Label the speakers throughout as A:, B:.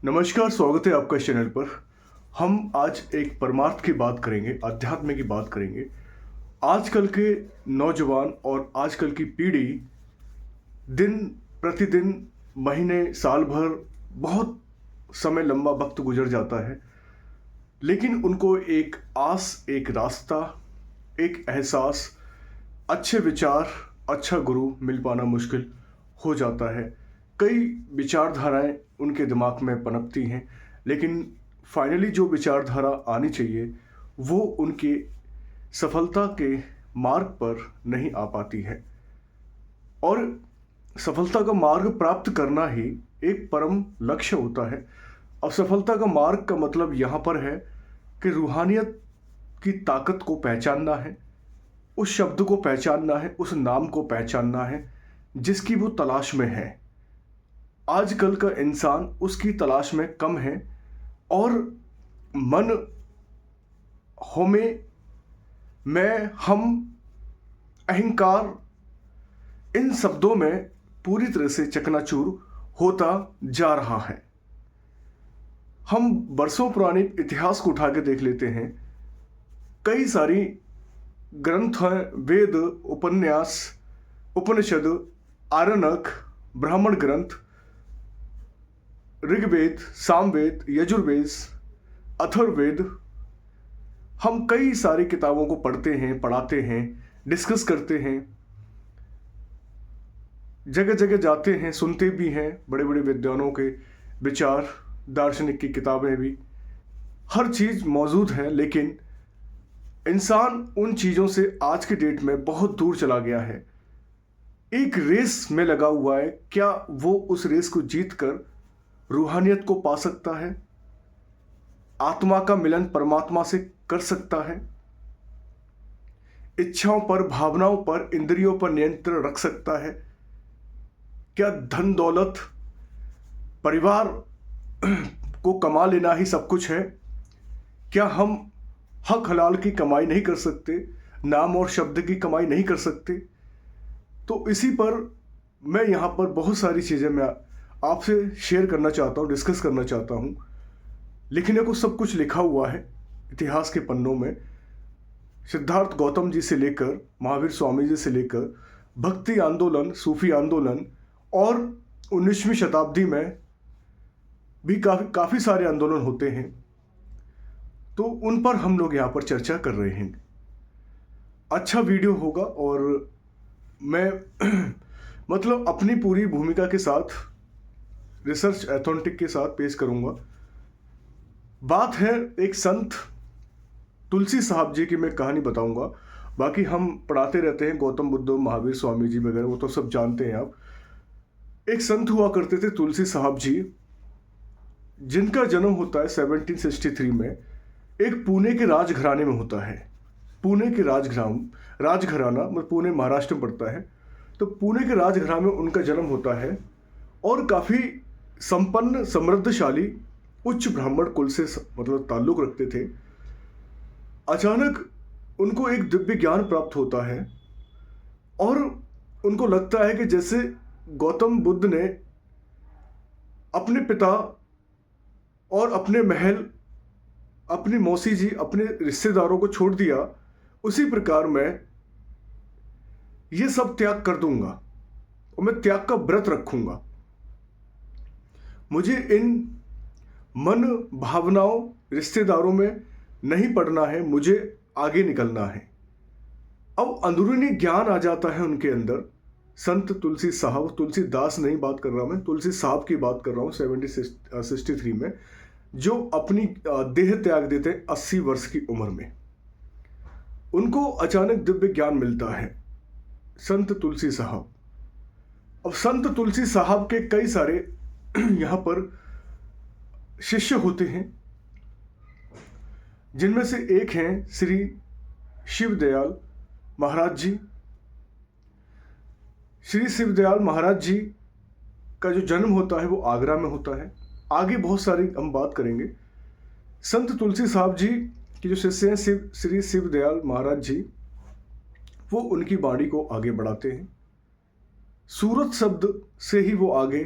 A: नमस्कार, स्वागत है आपका इस चैनल पर। हम आज एक परमार्थ की बात करेंगे, अध्यात्म की बात करेंगे। आजकल के नौजवान और आजकल की पीढ़ी दिन प्रतिदिन, महीने, साल भर बहुत समय, लंबा वक्त गुजर जाता है, लेकिन उनको एक आस, एक रास्ता, एक एहसास, अच्छे विचार, अच्छा गुरु मिल पाना मुश्किल हो जाता है। कई विचारधाराएं उनके दिमाग में पनपती हैं, लेकिन फाइनली जो विचारधारा आनी चाहिए वो उनके सफलता के मार्ग पर नहीं आ पाती है। और सफलता का मार्ग प्राप्त करना ही एक परम लक्ष्य होता है। अब सफलता का मार्ग का मतलब यहाँ पर है कि रूहानियत की ताकत को पहचानना है, उस शब्द को पहचानना है, उस नाम को पहचानना है जिसकी वो तलाश में है। आजकल का इंसान उसकी तलाश में कम है और मन, हमें, मैं, हम, अहंकार, इन शब्दों में पूरी तरह से चकनाचूर होता जा रहा है। हम बरसों पुराने इतिहास को उठा के देख लेते हैं। कई सारी ग्रंथ हैं, वेद, उपन्यास, उपनिषद, आरण्यक, ब्राह्मण ग्रंथ, ऋग्वेद, सामवेद, यजुर्वेद, अथर्ववेद। हम कई सारी किताबों को पढ़ते हैं, पढ़ाते हैं, डिस्कस करते हैं, जगह जगह जाते हैं, सुनते भी हैं बड़े बड़े विद्वानों के विचार, दार्शनिक की किताबें भी, हर चीज़ मौजूद है। लेकिन इंसान उन चीज़ों से आज के डेट में बहुत दूर चला गया है। एक रेस में लगा हुआ है। क्या वो उस रेस को जीत कर रूहानियत को पा सकता है? आत्मा का मिलन परमात्मा से कर सकता है? इच्छाओं पर, भावनाओं पर, इंद्रियों पर नियंत्रण रख सकता है? क्या धन दौलत, परिवार को कमा लेना ही सब कुछ है? क्या हम हक हलाल की कमाई नहीं कर सकते? नाम और शब्द की कमाई नहीं कर सकते? तो इसी पर मैं यहाँ पर बहुत सारी चीज़ें मैं आपसे शेयर करना चाहता हूँ, डिस्कस करना चाहता हूँ। लिखने को सब कुछ लिखा हुआ है इतिहास के पन्नों में। सिद्धार्थ गौतम जी से लेकर महावीर स्वामी जी से लेकर भक्ति आंदोलन, सूफी आंदोलन और 19वीं शताब्दी में भी काफ़ी सारे आंदोलन होते हैं। तो उन पर हम लोग यहाँ पर चर्चा कर रहे हैं। अच्छा वीडियो होगा और मैं मतलब अपनी पूरी भूमिका के साथ, रिसर्च एथेंटिक के साथ पेश करूँगा। बात है एक संत तुलसी साहब जी की, मैं कहानी बताऊंगा। बाकी हम पढ़ाते रहते हैं गौतम बुद्ध, महावीर स्वामी जी वगैरह, वो तो सब जानते हैं आप। एक संत हुआ करते थे तुलसी साहब जी, जिनका जन्म होता है 1763 में। एक पुणे के राजघराने में होता है। पुणे के राजघराना मतलब पुणे महाराष्ट्र में पड़ता है। तो पुणे के राजघराने में उनका जन्म होता है और काफ़ी संपन्न, समृद्धशाली, उच्च ब्राह्मण कुल से मतलब ताल्लुक़ रखते थे। अचानक उनको एक दिव्य ज्ञान प्राप्त होता है और उनको लगता है कि जैसे गौतम बुद्ध ने अपने पिता और अपने महल, अपनी मौसी जी, अपने रिश्तेदारों को छोड़ दिया, उसी प्रकार मैं ये सब त्याग कर दूंगा और मैं त्याग का व्रत रखूंगा। मुझे इन मन, भावनाओं, रिश्तेदारों में नहीं पड़ना है, मुझे आगे निकलना है। अब अंदरूनी ज्ञान आ जाता है उनके अंदर। संत तुलसी साहब, तुलसीदास नहीं बात कर रहा मैं, तुलसी साहब की बात कर रहा हूँ 1763 में, जो अपनी देह त्याग देते हैं 80 वर्ष की उम्र में। उनको अचानक दिव्य ज्ञान मिलता है, संत तुलसी साहब। अब संत तुलसी साहब के कई सारे यहाँ पर शिष्य होते हैं, जिनमें से एक हैं श्री शिवदयाल महाराज जी। श्री शिवदयाल महाराज जी का जो जन्म होता है वो आगरा में होता है। आगे बहुत सारी हम बात करेंगे। संत तुलसी साहब जी के जो शिष्य हैं श्री शिवदयाल महाराज जी, वो उनकी वाणी को आगे बढ़ाते हैं। सूरत शब्द से ही वो आगे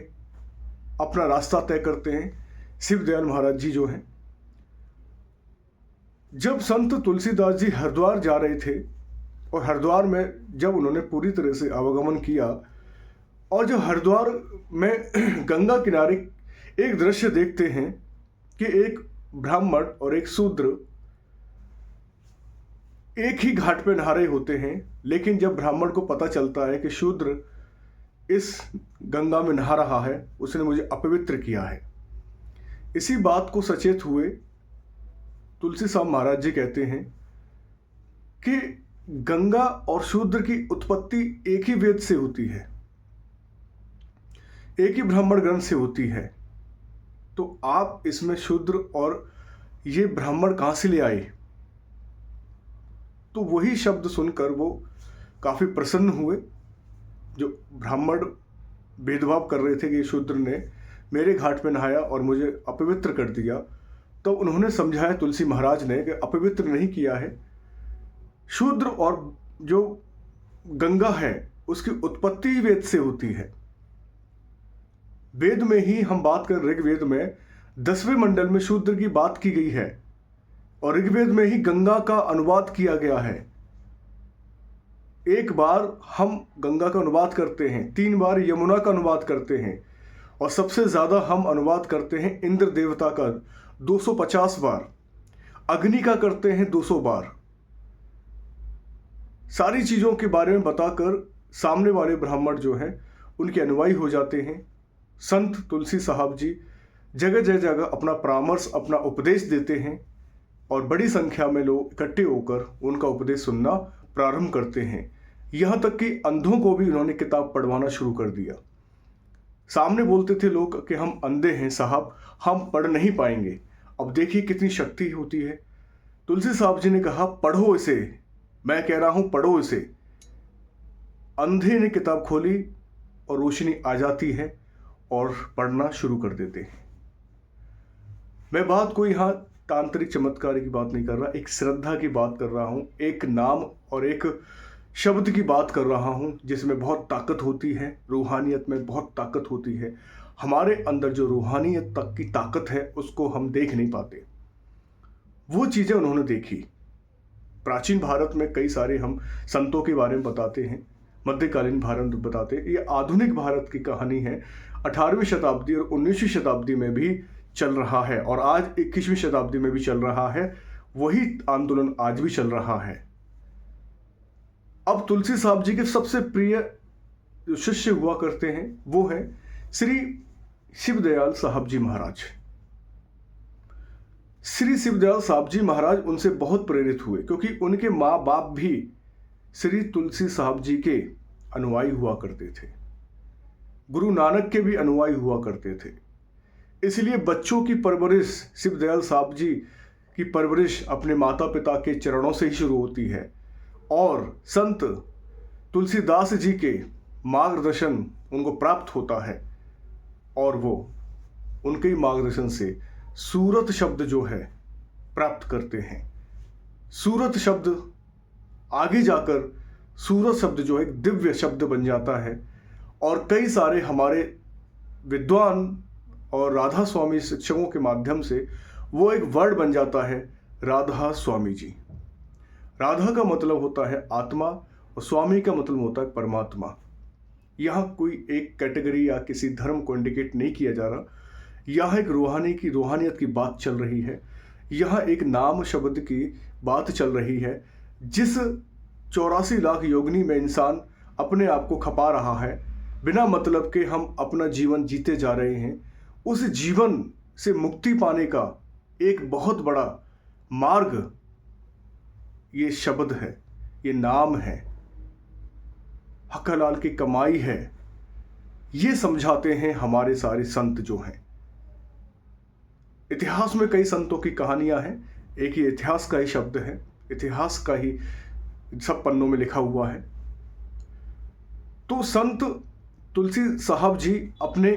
A: अपना रास्ता तय करते हैं। शिवदयाल महाराज जी जो हैं, जब संत तुलसीदास जी हरिद्वार जा रहे थे और हरिद्वार में जब उन्होंने पूरी तरह से आवागमन किया और जब हरिद्वार में गंगा किनारे एक दृश्य देखते हैं कि एक ब्राह्मण और एक शूद्र एक ही घाट पे नहा रहे होते हैं, लेकिन जब ब्राह्मण को पता चलता है कि शूद्र इस गंगा में नहा रहा है, उसने मुझे अपवित्र किया है, इसी बात को सचेत हुए तुलसी साहब महाराज जी कहते हैं कि गंगा और शूद्र की उत्पत्ति एक ही वेद से होती है, एक ही ब्राह्मण ग्रंथ से होती है, तो आप इसमें शूद्र और ये ब्राह्मण कहाँ से ले आए? तो वही शब्द सुनकर वो काफ़ी प्रसन्न हुए। जो ब्राह्मण भेदभाव कर रहे थे कि शूद्र ने मेरे घाट में नहाया और मुझे अपवित्र कर दिया, तो उन्होंने समझाया तुलसी महाराज ने कि अपवित्र नहीं किया है, शूद्र और जो गंगा है उसकी उत्पत्ति वेद से होती है। वेद में ही हम बात कर, ऋग्वेद में 10वें मंडल में शूद्र की बात की गई है और ऋग्वेद में ही गंगा का अनुवाद किया गया है। एक बार हम गंगा का अनुवाद करते हैं, 3 बार यमुना का अनुवाद करते हैं और सबसे ज़्यादा हम अनुवाद करते हैं इंद्र देवता का 250 बार, अग्नि का करते हैं 200 बार। सारी चीज़ों के बारे में बताकर सामने वाले ब्राह्मण जो हैं उनके अनुयायी हो जाते हैं। संत तुलसी साहब जी जगह जगह अपना परामर्श, अपना उपदेश देते हैं और बड़ी संख्या में लोग इकट्ठे होकर उनका उपदेश सुनना प्रारंभ करते हैं। यहाँ तक कि अंधों को भी उन्होंने किताब पढ़वाना शुरू कर दिया। सामने बोलते थे लोग कि हम अंधे हैं साहब, हम पढ़ नहीं पाएंगे। अब देखिए कितनी शक्ति होती है। तुलसी साहब जी ने कहा पढ़ो इसे, मैं कह रहा हूँ पढ़ो इसे। अंधे ने किताब खोली और रोशनी आ जाती है और पढ़ना शुरू कर देते हैं। मैं बात कोई यहाँ तांत्रिक चमत्कार की बात नहीं कर रहा, एक श्रद्धा की बात कर रहा हूँ, एक नाम और एक शब्द की बात कर रहा हूँ जिसमें बहुत ताकत होती है, रूहानियत में बहुत ताकत होती है। हमारे अंदर जो रूहानियत तक की ताकत है उसको हम देख नहीं पाते, वो चीज़ें उन्होंने देखी। प्राचीन भारत में कई सारे हम संतों के बारे में बताते हैं, मध्यकालीन भारत बताते हैं। ये आधुनिक भारत की कहानी है, 18वीं शताब्दी और 19वीं शताब्दी में भी चल रहा है और आज 21वीं शताब्दी में भी चल रहा है। वही आंदोलन आज भी चल रहा है। अब तुलसी साहब जी के सबसे प्रिय जो शिष्य हुआ करते हैं वो है श्री शिवदयाल साहब जी महाराज। श्री शिवदयाल साहब जी महाराज उनसे बहुत प्रेरित हुए क्योंकि उनके माँ बाप भी श्री तुलसी साहब जी के अनुयायी हुआ करते थे, गुरु नानक के भी अनुयायी हुआ करते थे। इसलिए बच्चों की परवरिश, शिवदयाल साहब जी की परवरिश अपने माता पिता के चरणों से ही शुरू होती है और संत तुलसीदास जी के मार्गदर्शन उनको प्राप्त होता है और वो उनके ही मार्गदर्शन से सूरत शब्द जो है प्राप्त करते हैं। सूरत शब्द आगे जाकर सूरत शब्द जो है एक दिव्य शब्द बन जाता है और कई सारे हमारे विद्वान और राधा स्वामी शिक्षकों के माध्यम से वो एक वर्ड बन जाता है राधा स्वामी जी। राधा का मतलब होता है आत्मा और स्वामी का मतलब होता है परमात्मा। यहाँ कोई एक कैटेगरी या किसी धर्म को इंडिकेट नहीं किया जा रहा, यहाँ एक रूहानियत की बात चल रही है। यहाँ एक नाम शब्द की बात चल रही है। जिस 84 लाख योगिनी में इंसान अपने आप को खपा रहा है बिना मतलब के, हम अपना जीवन जीते जा रहे हैं, उस जीवन से मुक्ति पाने का एक बहुत बड़ा मार्ग ये शब्द है, ये नाम है, हक हलाल की कमाई है। ये समझाते हैं हमारे सारे संत जो हैं। इतिहास में कई संतों की कहानियां हैं, एक ही इतिहास का ही शब्द है, इतिहास का ही सब पन्नों में लिखा हुआ है। तो संत तुलसी साहब जी अपने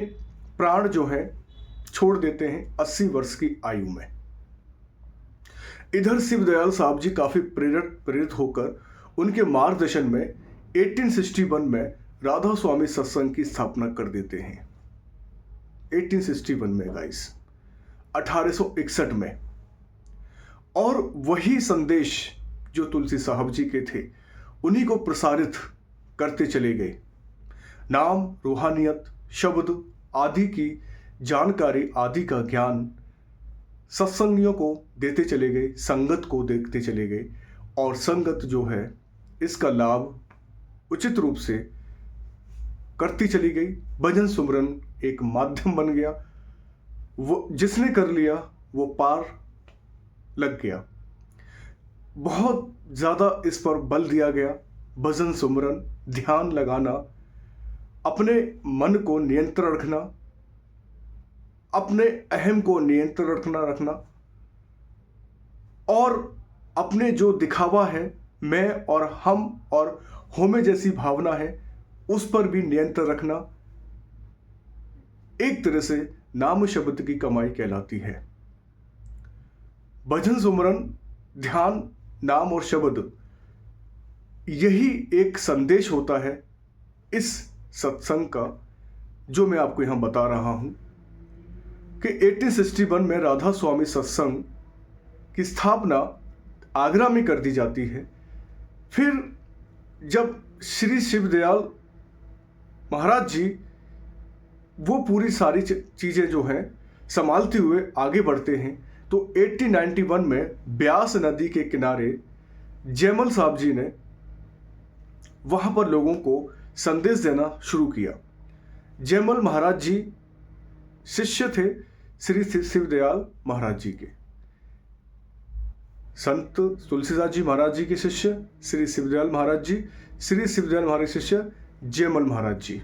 A: प्राण जो है छोड़ देते हैं 80 वर्ष की आयु में। इधर शिवदयाल साहब जी काफी प्रेरित होकर उनके मार्गदर्शन में 1861 में राधा स्वामी सत्संग की स्थापना कर देते हैं। 1861 में गाइस, 1861 में। और वही संदेश जो तुलसी साहब जी के थे उन्हीं को प्रसारित करते चले गए। नाम, रूहानियत, शब्द आदि की जानकारी आदि का ज्ञान सत्संगियों को देते चले गए, संगत को देखते चले गए, और संगत जो है इसका लाभ उचित रूप से करती चली गई। भजन सुमरन एक माध्यम बन गया, वो जिसने कर लिया वो पार लग गया। बहुत ज़्यादा इस पर बल दिया गया। भजन सुमरन, ध्यान लगाना, अपने मन को नियंत्रण रखना, अपने अहम को नियंत्रण रखना और अपने जो दिखावा है, मैं और हम और होमे जैसी भावना है, उस पर भी नियंत्रण रखना एक तरह से नाम शब्द की कमाई कहलाती है। भजन सुमरन, ध्यान, नाम और शब्द, यही एक संदेश होता है इस सत्संग का, जो मैं आपको यहां बता रहा हूं कि 1861 में राधा स्वामी सत्संग की स्थापना आगरा में कर दी जाती है। फिर जब श्री शिवदयाल महाराज जी वो पूरी सारी चीज़ें जो हैं संभालते हुए आगे बढ़ते हैं, तो 1891 में ब्यास नदी के किनारे जयमल साहब जी ने वहाँ पर लोगों को संदेश देना शुरू किया। जयमल महाराज जी शिष्य थे श्री शिवदयाल महाराज जी के। संत तुलसीदास जी महाराज जी के शिष्य श्री शिवदयाल महाराज जी, श्री शिवदयाल महाराज शिष्य जयमल महाराज जी।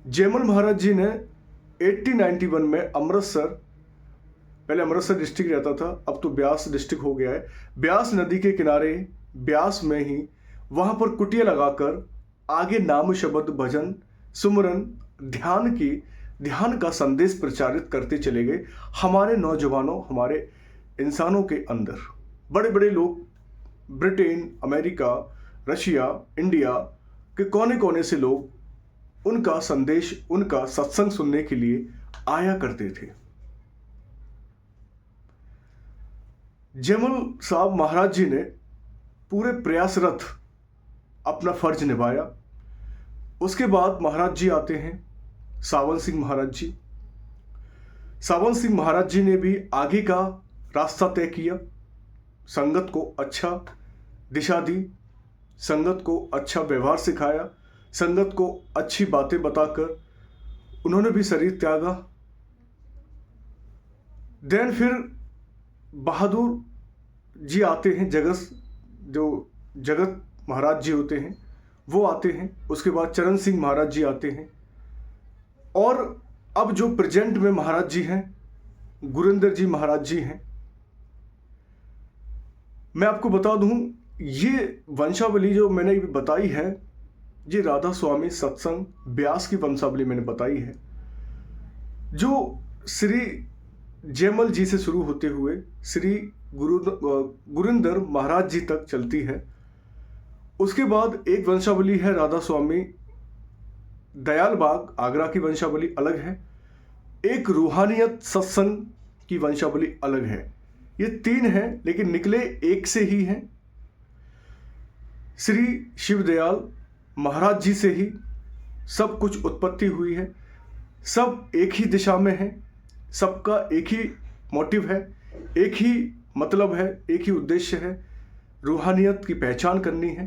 A: जयमल महाराज जी ने 1891 में अमृतसर, पहले अमृतसर डिस्ट्रिक्ट रहता था, अब तो ब्यास डिस्ट्रिक्ट हो गया है, ब्यास नदी के किनारे ब्यास में ही वहाँ पर कुटिया लगाकर आगे नाम शब्द भजन सुमरन ध्यान का संदेश प्रचारित करते चले गए। हमारे नौजवानों, हमारे इंसानों के अंदर बड़े बड़े लोग, ब्रिटेन, अमेरिका, रशिया, इंडिया के कोने कोने से लोग उनका संदेश, उनका सत्संग सुनने के लिए आया करते थे। जयमल साहब महाराज जी ने पूरे प्रयासरत अपना फर्ज निभाया। उसके बाद महाराज जी आते हैं सावन सिंह महाराज जी। सावन सिंह महाराज जी ने भी आगे का रास्ता तय किया, संगत को अच्छा दिशा दी, संगत को अच्छा व्यवहार सिखाया, संगत को अच्छी बातें बताकर उन्होंने भी शरीर त्यागा। देन फिर बहादुर जी आते हैं, जगत महाराज जी होते हैं वो आते हैं। उसके बाद चरण सिंह महाराज जी आते हैं, और अब जो प्रेजेंट में महाराज जी हैं गुरिंदर जी महाराज जी हैं। मैं आपको बता दूं, ये वंशावली जो मैंने बताई है, ये राधा स्वामी सत्संग ब्यास की वंशावली मैंने बताई है, जो श्री जयमल जी से शुरू होते हुए श्री गुरिंदर महाराज जी तक चलती है। उसके बाद एक वंशावली है राधा स्वामी दयाल बाग, आगरा की वंशावली अलग है। एक रूहानियत सत्संग की वंशावली अलग है। ये तीन हैं, लेकिन निकले एक से ही हैं। श्री शिवदयाल महाराज जी से ही सब कुछ उत्पत्ति हुई है। सब एक ही दिशा में है, सबका एक ही मोटिव है, एक ही मतलब है, एक ही उद्देश्य है। रूहानियत की पहचान करनी है,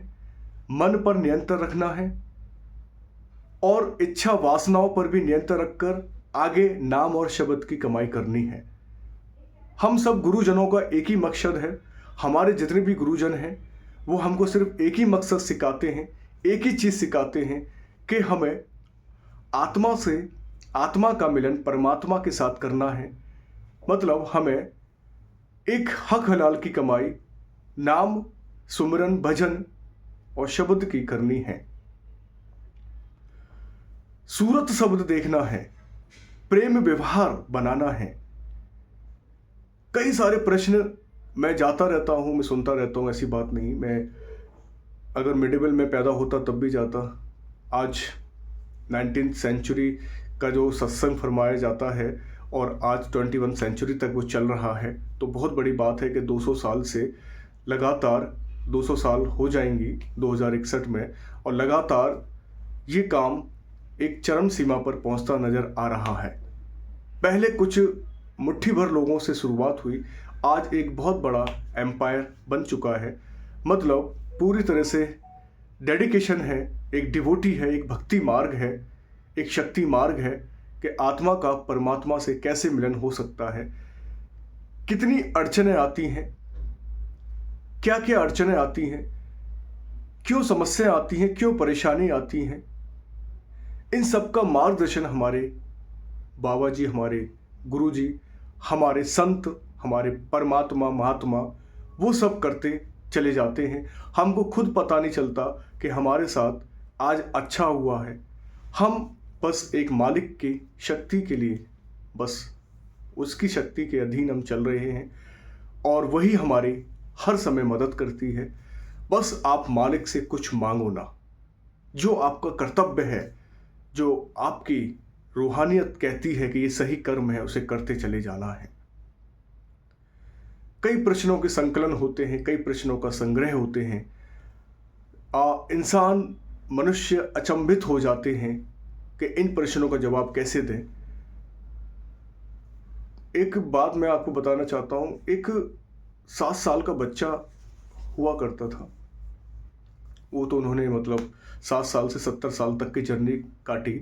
A: मन पर नियंत्रण रखना है, और इच्छा वासनाओं पर भी नियंत्रण रखकर आगे नाम और शब्द की कमाई करनी है। हम सब गुरुजनों का एक ही मकसद है। हमारे जितने भी गुरुजन हैं वो हमको सिर्फ एक ही मकसद सिखाते हैं, एक ही चीज़ सिखाते हैं कि हमें आत्मा से, आत्मा का मिलन परमात्मा के साथ करना है। मतलब हमें एक हक हलाल की कमाई नाम, सुमिरन, भजन और शब्द की करनी है। सूरत शब्द देखना है, प्रेम व्यवहार बनाना है। कई सारे प्रश्न मैं जाता रहता हूँ, मैं सुनता रहता हूँ, ऐसी बात नहीं। मैं अगर मिडिवल में पैदा होता तब भी जाता। आज 19th सेंचुरी का जो सत्संग फरमाया जाता है और आज 21 सेंचुरी तक वो चल रहा है। तो बहुत बड़ी बात है कि 200 साल से लगातार 200 साल हो जाएंगी 2061 में, और लगातार ये काम एक चरम सीमा पर पहुंचता नज़र आ रहा है। पहले कुछ मुट्ठी भर लोगों से शुरुआत हुई, आज एक बहुत बड़ा एम्पायर बन चुका है। मतलब पूरी तरह से डेडिकेशन है, एक डिवोटी है, एक भक्ति मार्ग है, एक शक्ति मार्ग है कि आत्मा का परमात्मा से कैसे मिलन हो सकता है। कितनी अड़चनें आती हैं, क्या क्या अड़चनें आती हैं, क्यों समस्याएं आती हैं, क्यों परेशानी आती हैं, इन सब का मार्गदर्शन हमारे बाबा जी, हमारे गुरु जी, हमारे संत, हमारे परमात्मा महात्मा वो सब करते चले जाते हैं। हमको खुद पता नहीं चलता कि हमारे साथ आज अच्छा हुआ है। हम बस एक मालिक की शक्ति के लिए, बस उसकी शक्ति के अधीन हम चल रहे हैं और वही हमारी हर समय मदद करती है। बस आप मालिक से कुछ मांगो ना, जो आपका कर्तव्य है, जो आपकी रूहानियत कहती है कि ये सही कर्म है, उसे करते चले जाना है। कई प्रश्नों के संकलन होते हैं, कई प्रश्नों का संग्रह होते हैं। इंसान, मनुष्य अचंभित हो जाते हैं कि इन प्रश्नों का जवाब कैसे दें। एक बात मैं आपको बताना चाहता हूँ। एक 7 साल का बच्चा हुआ करता था, वो तो उन्होंने मतलब 7 साल से 70 साल तक की जर्नी काटी।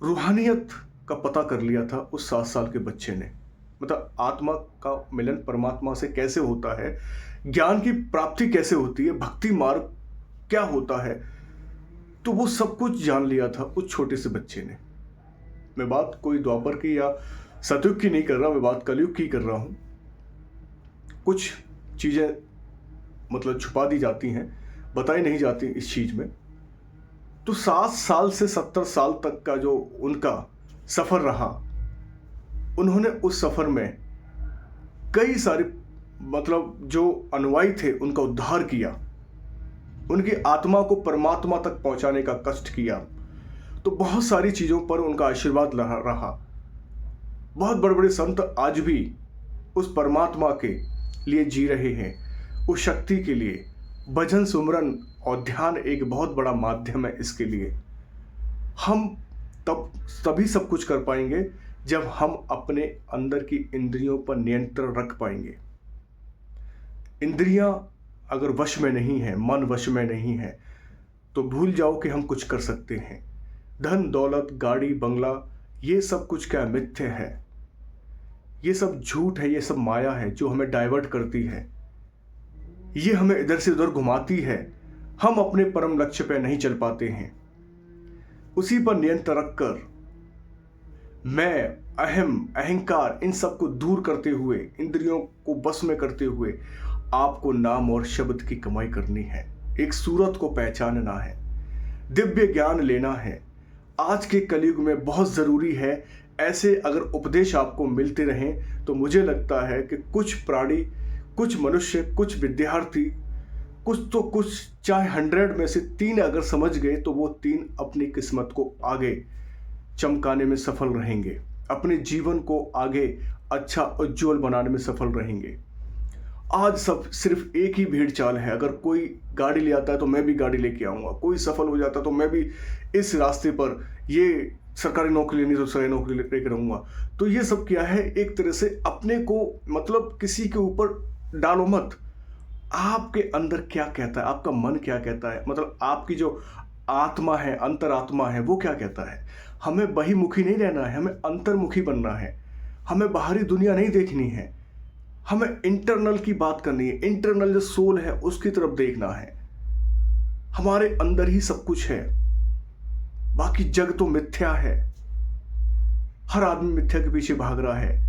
A: रूहानियत का पता कर लिया था उस 7 साल के बच्चे ने। मतलब आत्मा का मिलन परमात्मा से कैसे होता है, ज्ञान की प्राप्ति कैसे होती है, भक्ति मार्ग क्या होता है, तो वो सब कुछ जान लिया था उस छोटे से बच्चे ने। मैं बात कोई द्वापर की या सतयुग की नहीं कर रहा, मैं बात कलयुग की कर रहा हूँ। कुछ चीज़ें मतलब छुपा दी जाती हैं, बताई नहीं जाती इस चीज़ में। तो 7 साल से 70 साल तक का जो उनका सफ़र रहा, उन्होंने उस सफ़र में कई सारे मतलब जो अनुयायी थे उनका उद्धार किया, उनकी आत्मा को परमात्मा तक पहुंचाने का कष्ट किया। तो बहुत सारी चीज़ों पर उनका आशीर्वाद रहा। बहुत बड़े बड़े संत आज भी उस परमात्मा के लिए जी रहे हैं, उस शक्ति के लिए। भजन, सुमरन और ध्यान एक बहुत बड़ा माध्यम है इसके लिए। हम तभी सब कुछ कर पाएंगे जब हम अपने अंदर की इंद्रियों पर नियंत्रण रख पाएंगे। इंद्रियां अगर वश में नहीं है, मन वश में नहीं है, तो भूल जाओ कि हम कुछ कर सकते हैं। धन दौलत, गाड़ी बंगला, ये सब कुछ क्या मिथ्या है, ये सब झूठ है, ये सब माया है जो हमें डाइवर्ट करती है, ये हमें इधर से उधर घुमाती है। हम अपने परम लक्ष्य पे नहीं चल पाते हैं। उसी पर नियंत्रण रखकर मैं, अहम, अहंकार, इन सब को दूर करते हुए, इंद्रियों को बस में करते हुए आपको नाम और शब्द की कमाई करनी है। एक सूरत को पहचानना है, दिव्य ज्ञान लेना है। आज के कलयुग में बहुत ज़रूरी है। ऐसे अगर उपदेश आपको मिलते रहें तो मुझे लगता है कि कुछ प्राणी, कुछ मनुष्य, कुछ विद्यार्थी, कुछ चाहे 100 में से 3 अगर समझ गए तो वो 3 अपनी किस्मत को आगे चमकाने में सफल रहेंगे, अपने जीवन को आगे अच्छा उज्जवल बनाने में सफल रहेंगे। आज सब सिर्फ एक ही भेड़ चाल है। अगर कोई गाड़ी ले आता है तो मैं भी गाड़ी लेके आऊँगा, कोई सफल हो जाता है तो मैं भी इस रास्ते पर, ये सरकारी नौकरी लेनी तो सरकारी नौकरी लेके रहूँगा। तो ये सब क्या है, एक तरह से अपने को मतलब किसी के ऊपर डालो मत। आपके अंदर क्या कहता है, आपका मन क्या कहता है, मतलब आपकी जो आत्मा है, अंतरात्मा है, वो क्या कहता है। हमें बहिमुखी नहीं रहना है, हमें अंतर्मुखी बनना है। हमें बाहरी दुनिया नहीं देखनी है, हमें इंटरनल की बात करनी है। इंटरनल जो सोल है उसकी तरफ देखना है। हमारे अंदर ही सब कुछ है, बाकी जग तो मिथ्या है। हर आदमी मिथ्या के पीछे भाग रहा है,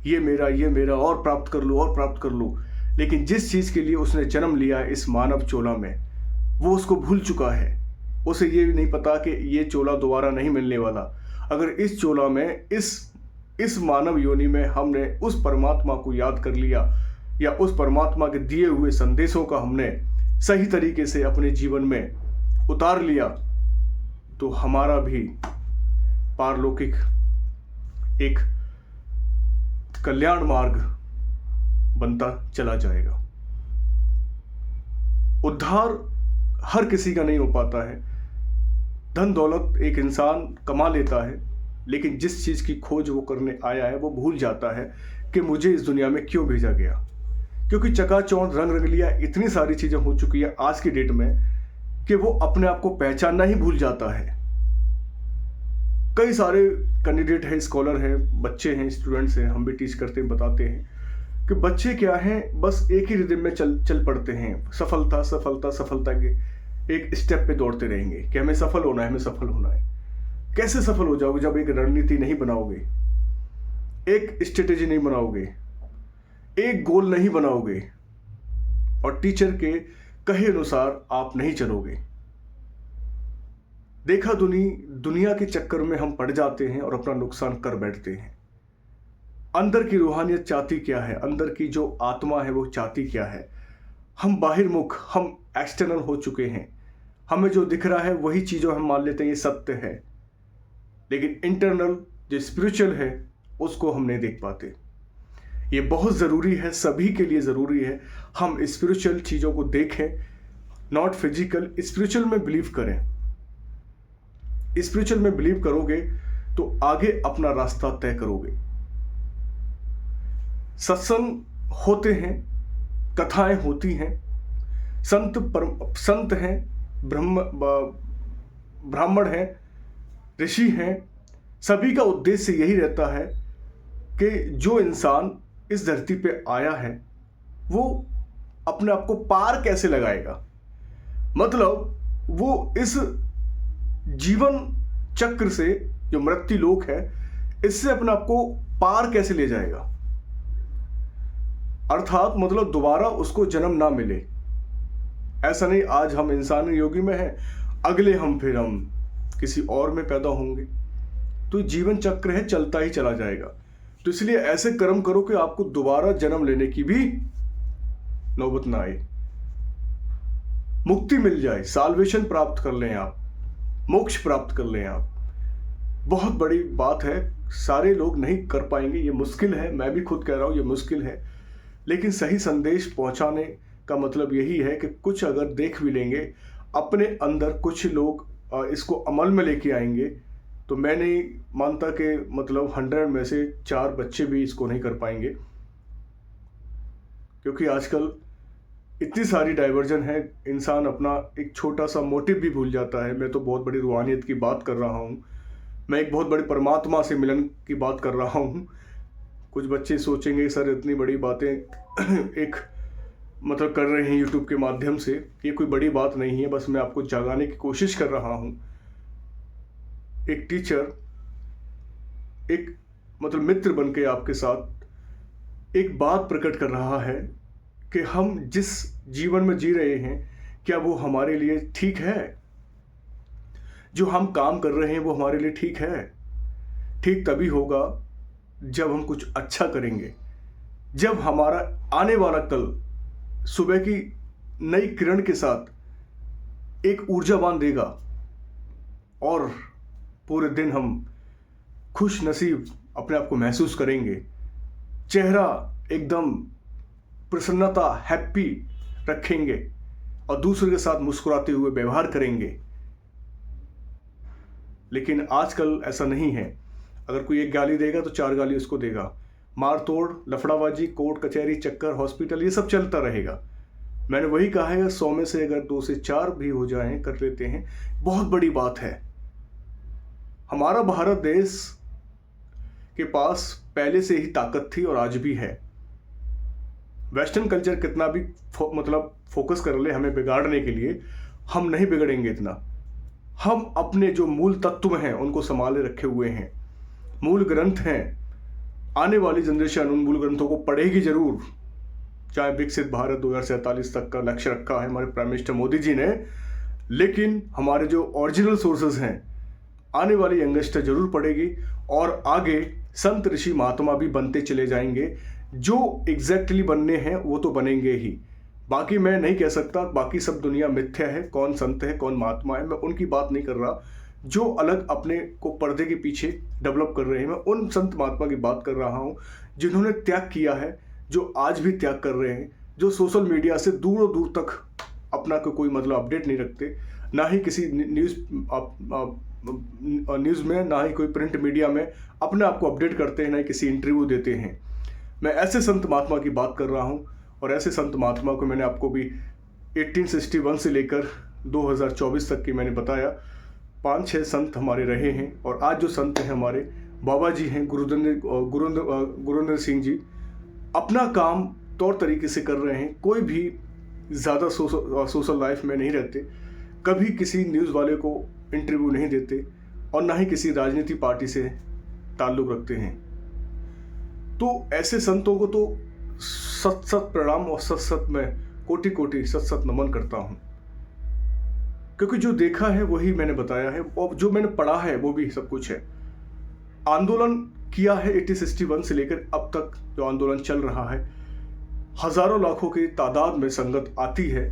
A: ये मेरा, और प्राप्त कर लो, और प्राप्त कर लो। लेकिन जिस चीज के लिए उसने जन्म लिया इस मानव चोला में, वो उसको भूल चुका है। उसे ये नहीं पता कि ये चोला दोबारा नहीं मिलने वाला। अगर इस चोला में, इस मानव योनि में हमने उस परमात्मा को याद कर लिया, या उस परमात्मा के दिए हुए संदेशों का हमने सही तरीके से अपने जीवन में उतार लिया, तो हमारा भी पारलौकिक एक कल्याण मार्ग बनता चला जाएगा। उद्धार हर किसी का नहीं हो पाता है। धन दौलत एक इंसान कमा लेता है, लेकिन जिस चीज़ की खोज वो करने आया है वो भूल जाता है कि मुझे इस दुनिया में क्यों भेजा गया। क्योंकि चकाचौंध रंग रंगलियाँ इतनी सारी चीज़ें हो चुकी है आज की डेट में कि वो अपने आप को पहचानना ही भूल जाता है। कई सारे कैंडिडेट हैं, स्कॉलर हैं, बच्चे हैं, स्टूडेंट्स हैं, हम भी टीच करते हैं, बताते हैं कि बच्चे क्या हैं, बस एक ही रिदम में चल पड़ते हैं। सफलता सफलता सफलता के एक स्टेप पे दौड़ते रहेंगे कि हमें सफल होना है, हमें सफल होना है। कैसे सफल हो जाओगे जब एक रणनीति नहीं बनाओगे, एक स्ट्रेटेजी नहीं बनाओगे, एक गोल नहीं बनाओगे और टीचर के कहे अनुसार आप नहीं चलोगे। देखा दुनिया के चक्कर में हम पड़ जाते हैं और अपना नुकसान कर बैठते हैं। अंदर की रूहानियत चाहती क्या है, अंदर की जो आत्मा है वो चाहती क्या है। हम बाहिर्मुख, हम एक्सटर्नल हो चुके हैं। हमें जो दिख रहा है वही चीज़ों हम मान लेते हैं ये सत्य है, लेकिन इंटरनल जो स्पिरिचुअल है उसको हम नहीं देख पाते। ये बहुत ज़रूरी है, सभी के लिए ज़रूरी है हम स्पिरिचुअल चीज़ों को देखें, नॉट फिजिकल। स्पिरिचुअल में बिलीव करें। स्पिरिचुअल में बिलीव करोगे तो आगे अपना रास्ता तय करोगे। सत्संग होते हैं, कथाएं होती हैं, संत हैं, ब्राह्मण हैं, ऋषि हैं। सभी का उद्देश्य यही रहता है कि जो इंसान इस धरती पे आया है वो अपने आप को पार कैसे लगाएगा। मतलब वो इस जीवन चक्र से, जो मृत्यु लोक है, इससे अपने आप को पार कैसे ले जाएगा। अर्थात मतलब दोबारा उसको जन्म ना मिले। ऐसा नहीं आज हम इंसान योगी में हैं, अगले फिर हम किसी और में पैदा होंगे। तो जीवन चक्र है, चलता ही चला जाएगा। तो इसलिए ऐसे कर्म करो कि आपको दोबारा जन्म लेने की भी नौबत ना आए, मुक्ति मिल जाए, साल्वेशन प्राप्त कर लें आप, मोक्ष प्राप्त कर लें आप। बहुत बड़ी बात है, सारे लोग नहीं कर पाएंगे, ये मुश्किल है। मैं भी खुद कह रहा हूँ ये मुश्किल है, लेकिन सही संदेश पहुंचाने का मतलब यही है कि कुछ अगर देख भी लेंगे अपने अंदर, कुछ लोग इसको अमल में लेके आएंगे, तो मैं नहीं मानता कि मतलब 100 में से 4 बच्चे भी इसको नहीं कर पाएंगे। क्योंकि आजकल इतनी सारी डाइवर्जन है, इंसान अपना एक छोटा सा मोटिव भी भूल जाता है। मैं तो बहुत बड़ी रूहानियत की बात कर रहा हूँ, मैं एक बहुत बड़े परमात्मा से मिलन की बात कर रहा हूँ। कुछ बच्चे सोचेंगे सर इतनी बड़ी बातें एक मतलब कर रहे हैं यूट्यूब के माध्यम से, ये कोई बड़ी बात नहीं है, बस मैं आपको जगाने की कोशिश कर रहा हूँ। एक टीचर, एक मतलब मित्र बन के आपके साथ एक बात प्रकट कर रहा है कि हम जिस जीवन में जी रहे हैं क्या वो हमारे लिए ठीक है। जो हम काम कर रहे हैं वो हमारे लिए ठीक है। ठीक तभी होगा जब हम कुछ अच्छा करेंगे, जब हमारा आने वाला कल सुबह की नई किरण के साथ एक ऊर्जावान देगा और पूरे दिन हम खुश नसीब अपने आप को महसूस करेंगे। चेहरा एकदम प्रसन्नता, हैप्पी रखेंगे और दूसरे के साथ मुस्कुराते हुए व्यवहार करेंगे। लेकिन आजकल ऐसा नहीं है। अगर कोई एक गाली देगा तो 4 गाली उसको देगा। मार तोड़, लफड़ाबाजी, कोर्ट कचहरी, चक्कर, हॉस्पिटल, ये सब चलता रहेगा। मैंने वही कहा है, 100 में से अगर 2 से 4 भी हो जाएं, कर लेते हैं, बहुत बड़ी बात है। हमारा भारत देश के पास पहले से ही ताकत थी और आज भी है। वेस्टर्न कल्चर कितना भी मतलब फोकस कर ले हमें बिगाड़ने के लिए, हम नहीं बिगड़ेंगे इतना। हम अपने जो मूल तत्व हैं उनको संभाले रखे हुए हैं। मूल ग्रंथ हैं, आने वाली जनरेशन उन मूल ग्रंथों को पढ़ेगी जरूर। चाहे विकसित भारत 2047 तक का लक्ष्य रखा है हमारे प्राइम मिनिस्टर मोदी जी ने, लेकिन हमारे जो ओरिजिनल सोर्सेज हैं आने वाली यंगस्टर जरूर पढ़ेगी और आगे संत ऋषि महात्मा भी बनते चले जाएंगे। जो एग्जैक्टली बनने हैं वो तो बनेंगे ही, बाकी मैं नहीं कह सकता। बाकी सब दुनिया मिथ्या है, कौन संत है कौन महात्मा है, मैं उनकी बात नहीं कर रहा। जो अलग अपने को पर्दे के पीछे डेवलप कर रहे हैं। मैं उन संत महात्मा की बात कर रहा हूँ जिन्होंने त्याग किया है, जो आज भी त्याग कर रहे हैं, जो सोशल मीडिया से दूर दूर तक अपना कोई मतलब अपडेट नहीं रखते, ना ही किसी न्यूज़ में, ना ही कोई प्रिंट मीडिया में अपने आप को अपडेट करते हैं, ना ही किसी इंटरव्यू देते हैं। मैं ऐसे संत महात्मा की बात कर रहा हूँ, और ऐसे संत महात्मा को मैंने आपको भी 1861 से लेकर 2024 तक की मैंने बताया। 5-6 संत हमारे रहे हैं, और आज जो संत हैं हमारे बाबा जी हैं, गुरुंदर सिंह जी, अपना काम तौर तरीके से कर रहे हैं। कोई भी ज़्यादा सोशल लाइफ में नहीं रहते, कभी किसी न्यूज़ वाले को इंटरव्यू नहीं देते, और ना ही किसी राजनीति पार्टी से ताल्लुक़ रखते हैं। तो ऐसे संतों को तो सत सत प्रणाम और सत सत में कोटि कोटि सत सत नमन करता हूँ, क्योंकि जो देखा है वही मैंने बताया है, और जो मैंने पढ़ा है वो भी सब कुछ है। आंदोलन किया है 1861 से लेकर अब तक, जो आंदोलन चल रहा है, हजारों लाखों की तादाद में संगत आती है,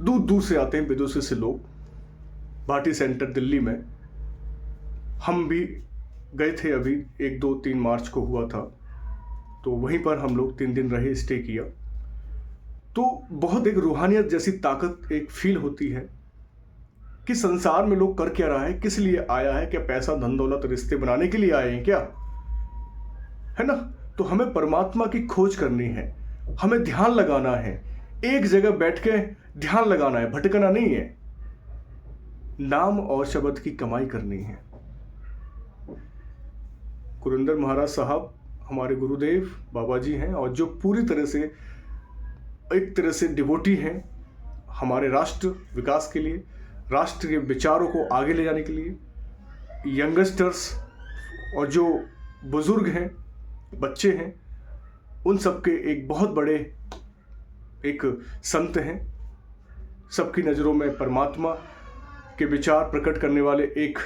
A: दूर दूर से आते हैं विदेशों से लोग। भाटी सेंटर दिल्ली में हम भी गए थे, अभी 1-2-3 मार्च को हुआ था, तो वहीं पर हम लोग 3 दिन रहे, स्टे किया। तो बहुत एक रूहानियत जैसी ताकत एक फील होती है कि संसार में लोग कर क्या रहा है, किस लिए आया है, क्या पैसा धन दौलत रिश्ते बनाने के लिए आए हैं क्या, है ना। तो हमें परमात्मा की खोज करनी है, हमें ध्यान लगाना है, एक जगह बैठ के ध्यान लगाना है, भटकना नहीं है, नाम और शब्द की कमाई करनी है। गुरिंदर महाराज साहब हमारे गुरुदेव बाबा जी हैं, और जो पूरी तरह से एक तरह से डिवोटी हैं हमारे राष्ट्र विकास के लिए, राष्ट्र के विचारों को आगे ले जाने के लिए। यंगस्टर्स और जो बुजुर्ग हैं, बच्चे हैं, उन सबके एक बहुत बड़े एक संत हैं। सबकी नज़रों में परमात्मा के विचार प्रकट करने वाले एक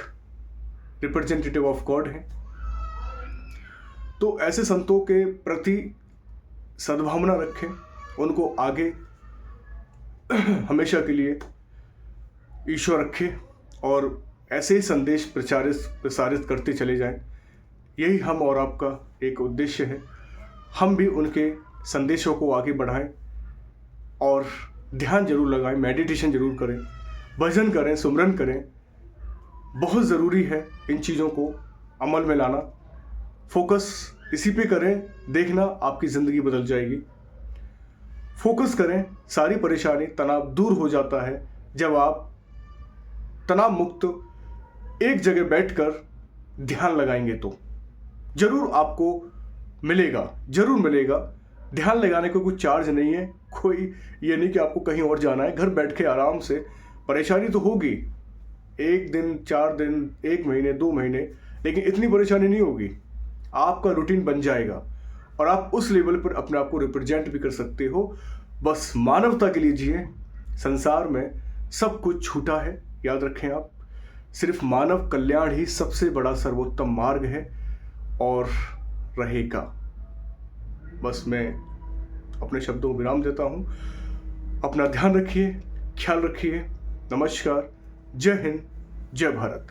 A: रिप्रेजेंटेटिव ऑफ गॉड हैं। तो ऐसे संतों के प्रति सद्भावना रखें, उनको आगे हमेशा के लिए ईश्वर रखे, और ऐसे ही संदेश प्रसारित करते चले जाएं। यही हम और आपका एक उद्देश्य है। हम भी उनके संदेशों को आगे बढ़ाएं, और ध्यान जरूर लगाएं, मेडिटेशन जरूर करें, भजन करें, सुमरन करें। बहुत ज़रूरी है इन चीज़ों को अमल में लाना। फोकस इसी पे करें, देखना आपकी ज़िंदगी बदल जाएगी। फोकस करें, सारी परेशानी तनाव दूर हो जाता है जब आप तनाव मुक्त एक जगह बैठकर ध्यान लगाएंगे। तो जरूर आपको मिलेगा, जरूर मिलेगा। ध्यान लगाने को कोई चार्ज नहीं है, कोई ये नहीं कि आपको कहीं और जाना है। घर बैठ के आराम से, परेशानी तो होगी 1 दिन, 4 दिन, 1 महीने, 2 महीने, लेकिन इतनी परेशानी नहीं होगी। आपका रूटीन बन जाएगा, और आप उस लेवल पर अपने आप को रिप्रेजेंट भी कर सकते हो। बस मानवता के लिए जिए। संसार में सब कुछ छूटा है, याद रखें आप। सिर्फ मानव कल्याण ही सबसे बड़ा सर्वोत्तम मार्ग है और रहेगा। बस मैं अपने शब्दों को विराम देता हूँ। अपना ध्यान रखिए, ख्याल रखिए। नमस्कार, जय हिंद, जय भारत।